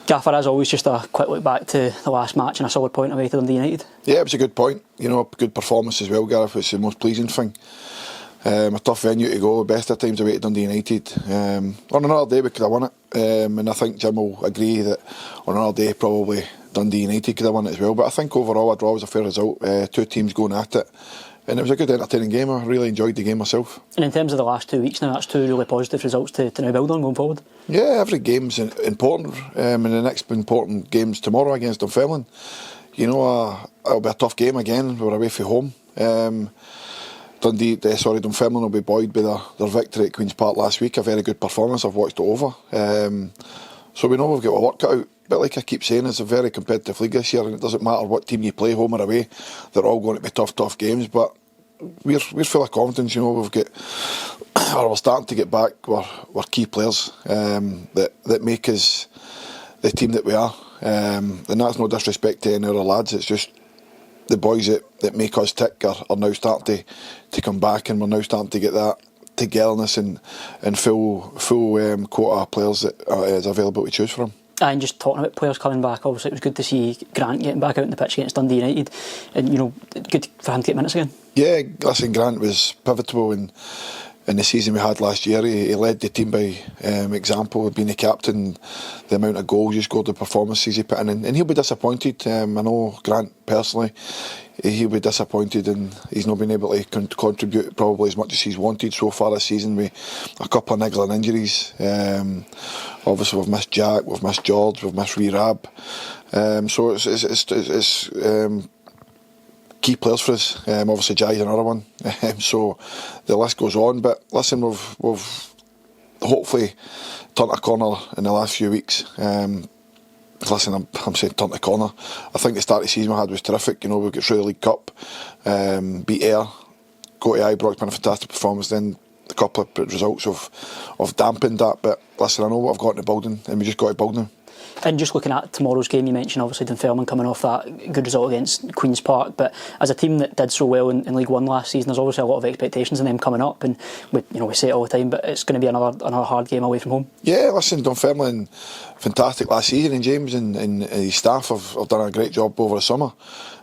Gaffer, as always, just a quick look back to the last match and a solid point away to Dundee United. Yeah, it was a good point. Good performance as well, Gareth. It's the most pleasing thing. A tough venue to go, best of times away to Dundee United. On another day we could have won it, and I think Jim will agree that on another day probably Dundee United could have won it as well. But I think overall a draw was a fair result. Two teams going at it, and it was a good entertaining game. I really enjoyed the game myself. And in terms of the last 2 weeks now, that's two really positive results to now build on going forward. Yeah, every game's important, and the next important game's tomorrow against Dunfermline. It'll be a tough game again. We're away from home. Dunfermline will be buoyed by their victory at Queen's Park last week. A very good performance. I've watched it over. So we know we've got our work cut out. But like I keep saying, it's a very competitive league this year, and it doesn't matter what team you play, home or away. They're all going to be tough games. But we're full of confidence. We're starting to get back. We're key players that make us the team that we are. And that's no disrespect to any other lads. It's just the boys that make us tick are now starting to come back, and we're now starting to get that togetherness and full quota of players that is available to choose from. And just talking about players coming back, obviously it was good to see Grant getting back out in the pitch against Dundee United, and good for him to get minutes again. Yeah, listen, Grant was pivotal in the season we had last year. He led the team by example, being the captain, the amount of goals he scored, the performances he put in, and he'll be disappointed. I know Grant personally, he'll be disappointed, and he's not been able to contribute probably as much as he's wanted so far this season with a couple of niggling injuries. Obviously we've missed Jack, we've missed George, we've missed Rab. So it's key players for us. Obviously Jai's another one. So the list goes on. But listen, we've hopefully turned a corner in the last few weeks. Listen, I'm saying turned a corner. I think the start of the season we had was terrific. We got through the League Cup, beat Ayr, go to Ibrox, been a fantastic performance. Then a couple of results have dampened that. But listen, I know what I've got in the building, and we just got to build them. And just looking at tomorrow's game, you mentioned obviously Dunfermline coming off that good result against Queen's Park, but as a team that did so well in League One last season, there's obviously a lot of expectations in them coming up, and we say it all the time, but it's going to be another hard game away from home. Yeah, listen, Dunfermline, fantastic last season, and James and his staff have done a great job over the summer.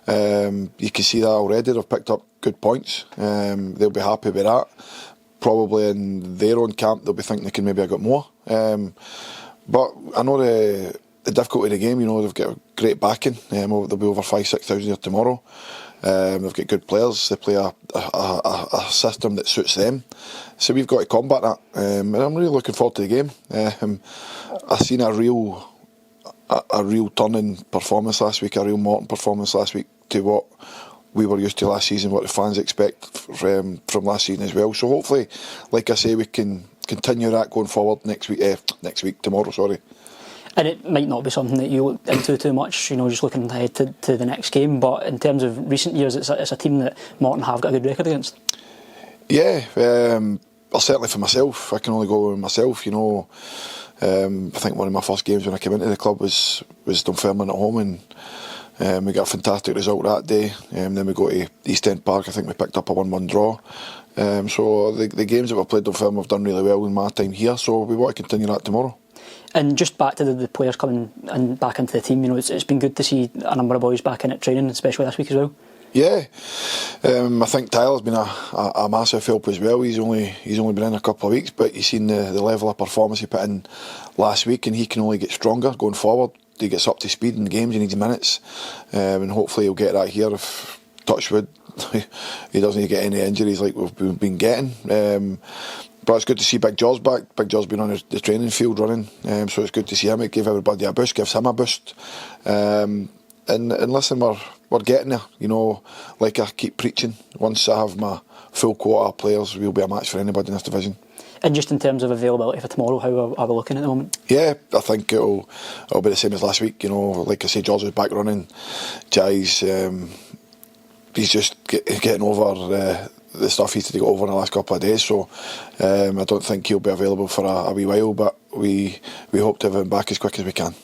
You can see that already. They've picked up good points. They'll be happy with that. Probably in their own camp, they'll be thinking they can maybe have got more. But I know the difficulty of the game. They've got great backing. There'll be over 5,000-6,000 here tomorrow. They've got good players. They play a system that suits them. So we've got to combat that. And I'm really looking forward to the game. I've seen a real turn in performance last week, a real Morton performance last week to what we were used to last season, what the fans expect from last season as well. So hopefully, like I say, we can continue that going forward tomorrow. And it might not be something that you look into too much, just looking ahead to the next game, but in terms of recent years, it's a team that Morton have got a good record against. Yeah, well, certainly for myself, I can only go with myself. I think one of my first games when I came into the club was Dunfermline at home, and we got a fantastic result that day. Then we go to East End Park. I think we picked up a 1-1 draw. So the games that we've played Dunfermline have done really well in my time here, so we want to continue that tomorrow. And just back to the players coming back into the team, it's been good to see a number of boys back in at training, especially this week as well. Yeah, I think Tyler's been a massive help as well. He's only been in a couple of weeks, but you've seen the level of performance he put in last week, and he can only get stronger going forward. He gets up to speed in the games, he needs minutes, and hopefully he'll get that here if, touch wood, he doesn't get any injuries like we've been getting. But it's good to see Big Jaw's back. Big Jaw's been on the training field running, so it's good to see him. It gave everybody a boost, gives him a boost. And listen, we're getting there. Like I keep preaching, once I have my full quota of players, we'll be a match for anybody in this division. And just in terms of availability for tomorrow, how are we looking at the moment? Yeah, I think it'll be the same as last week. Like I say, George is back running. Jai's he's just getting over the stuff he's had to get over in the last couple of days. So I don't think he'll be available for a wee while, but we hope to have him back as quick as we can.